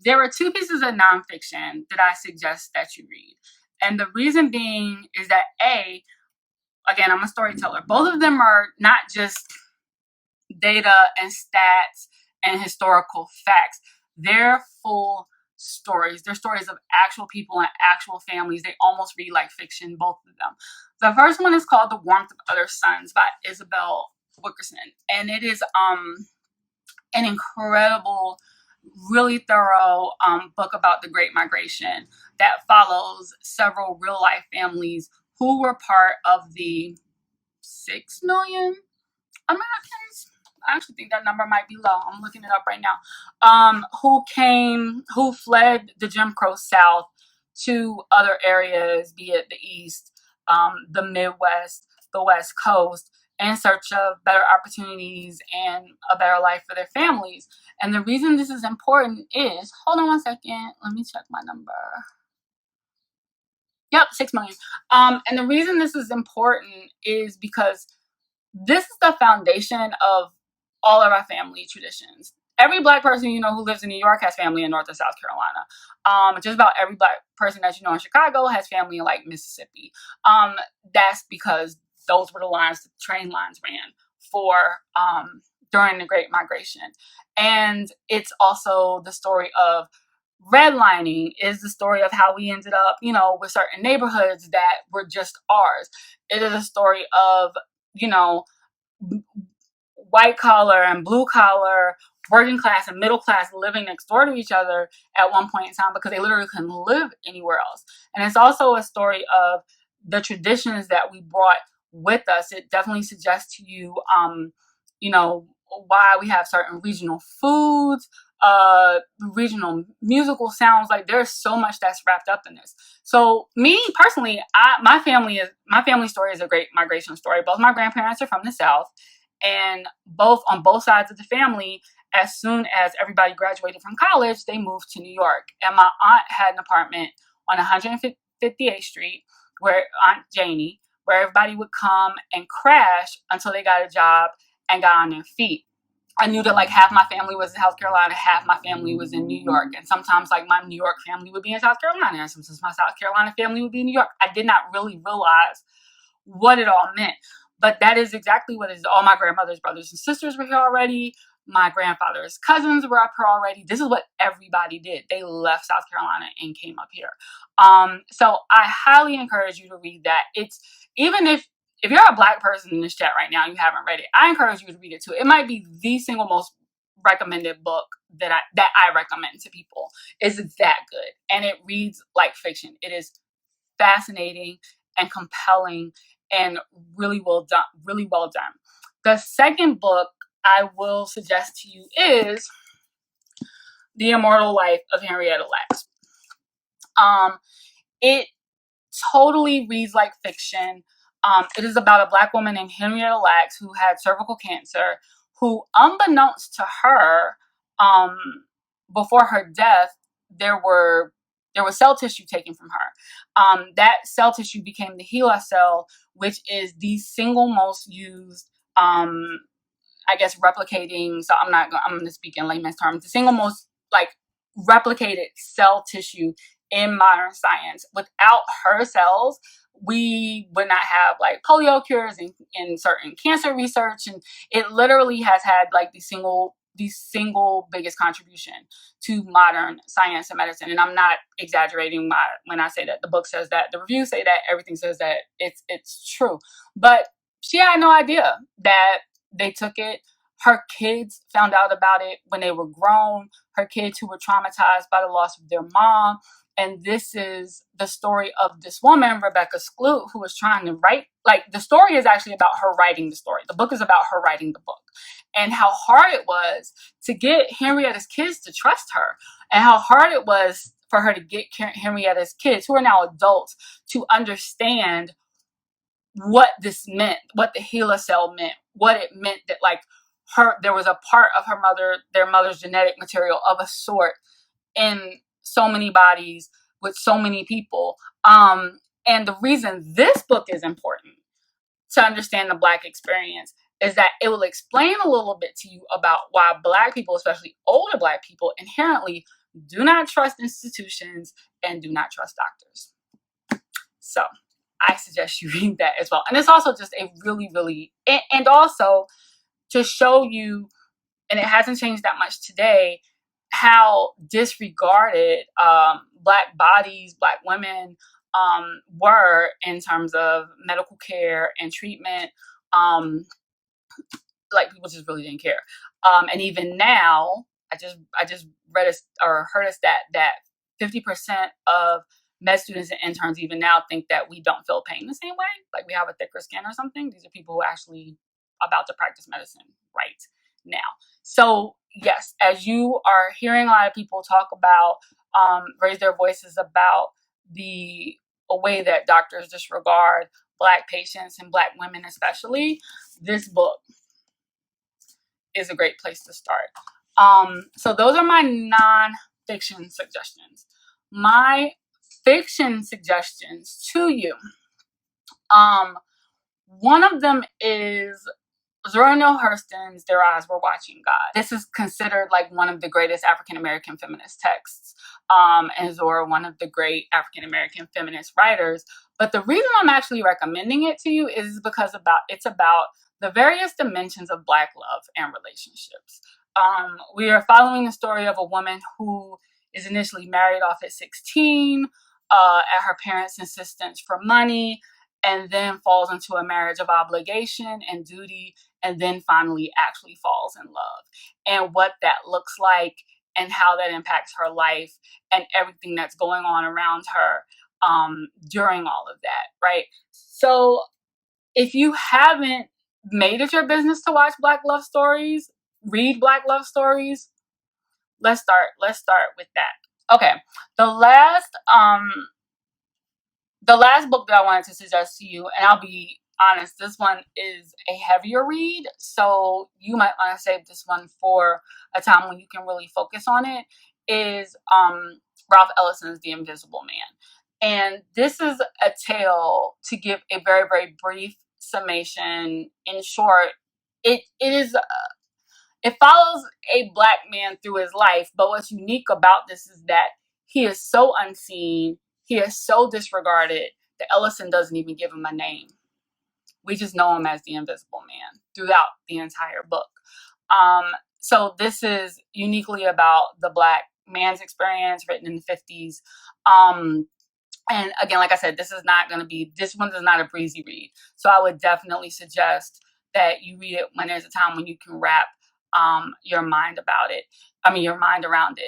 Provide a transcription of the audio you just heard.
there are two pieces of nonfiction that I suggest that you read. And the reason being is that again, I'm a storyteller. Both of them are not just data and stats and historical facts. They're full stories. They're stories of actual people and actual families. They almost read like fiction, both of them. The first one is called The Warmth of Other Suns by Isabel Wilkerson. And it is an incredible, really thorough book about the Great Migration that follows several real life families who were part of the 6 million Americans. I actually think that number might be low. I'm looking it up right now. Who fled the Jim Crow South to other areas, be it the East, the Midwest, the West Coast, in search of better opportunities and a better life for their families. And the reason this is important is, hold on one second, let me check my number. Yep, 6 million. And the reason this is important is because this is the foundation of all of our family traditions. Every Black person you know who lives in New York has family in North and South Carolina. Just about every Black person that you know in Chicago has family in like Mississippi. That's because those were the lines the train lines ran for during the Great Migration. And it's also the story of redlining, is the story of how we ended up, with certain neighborhoods that were just ours. It is a story of, white collar and blue collar, working class and middle class living next door to each other at one point in time because they literally couldn't live anywhere else. And it's also a story of the traditions that we brought with us. It definitely suggests to you, why we have certain regional foods, regional musical sounds. Like there's so much that's wrapped up in this. So me personally, my family story is a great migration story. Both my grandparents are from the South, and on both sides of the family, as soon as everybody graduated from college, they moved to New York. And my aunt had an apartment on 158th Street, where Aunt Janie, where everybody would come and crash until they got a job and got on their feet. I knew that like half my family was in South Carolina, half my family was in New York. And sometimes like my New York family would be in South Carolina, and sometimes my South Carolina family would be in New York. I did not really realize what it all meant. But that is exactly what it is. All my grandmother's brothers and sisters were here already. My grandfather's cousins were up here already. This is what everybody did. They left South Carolina and came up here. So I highly encourage you to read that. It's, even if you're a Black person in this chat right now and you haven't read it, I encourage you to read it too. It might be the single most recommended book that I recommend to people. It's that good. And it reads like fiction. It is fascinating and compelling and really well done. The second book I will suggest to you is The Immortal Life of Henrietta Lacks. It totally reads like fiction. It is about a Black woman named Henrietta Lacks who had cervical cancer, who, unbeknownst to her, before her death, there was cell tissue taken from her. That cell tissue became the HeLa cell, which is the single most used, replicating. So I'm going to speak in layman's terms. The single most replicated cell tissue in modern science. Without her cells, we would not have polio cures and certain cancer research. And it literally has had the single biggest contribution to modern science and medicine. And I'm not exaggerating when I say that. The book says that, the reviews say that, everything says that. It's true. But she had no idea that they took it. Her kids found out about it when they were grown. Her kids who were traumatized by the loss of their mom. And this is the story of this woman, Rebecca Skloot, who was trying to write. The story is actually about her writing the story. The book is about her writing the book. And how hard it was to get Henrietta's kids to trust her. And how hard it was for her to get Henrietta's kids, who are now adults, to understand what this meant, what the HeLa cell meant, what it meant that there was a part of their mother's genetic material of a sort in so many bodies with so many people. And the reason this book is important to understand the Black experience is that it will explain a little bit to you about why Black people, especially older Black people, inherently Do not trust institutions and do not trust doctors. So I suggest you read that as well. And it's also just a really, really, and also to show you, and it hasn't changed that much today, how disregarded Black bodies, Black women were in terms of medical care and treatment. Like, people just really didn't care. And even now, I just read or heard a stat that 50% of med students and interns even now think that we don't feel pain the same way, like we have a thicker skin or something. These are people who are actually about to practice medicine right now. So yes, as you are hearing a lot of people talk about, raise their voices about the way that doctors disregard Black patients and Black women especially, this book is a great place to start. So those are my non-fiction suggestions. My fiction suggestions to you. One of them is Zora Neale Hurston's Their Eyes Were Watching God. This is considered like one of the greatest African-American feminist texts. And Zora, one of the great African-American feminist writers. But the reason I'm actually recommending it to you is because it's about the various dimensions of Black love and relationships. We are following the story of a woman who is initially married off at 16 at her parents' insistence for money, and then falls into a marriage of obligation and duty, and then finally actually falls in love. And what that looks like and how that impacts her life and everything that's going on around her during all of that, right? So if you haven't made it your business to watch Black love stories, read Black love stories, let's start with that. Okay, the last book that I wanted to suggest to you, and I'll be honest, this one is a heavier read, so you might want to save this one for a time when you can really focus on it, is Ralph Ellison's The Invisible Man. And this is a tale, to give a very, very brief summation. In short, it follows a Black man through his life, but what's unique about this is that he is so unseen, he is so disregarded that Ellison doesn't even give him a name. We just know him as the Invisible Man throughout the entire book. So this is uniquely about the Black man's experience, written in the 50s. And again, like I said, this one is not a breezy read. So I would definitely suggest that you read it when there's a time when you can wrap your mind around it.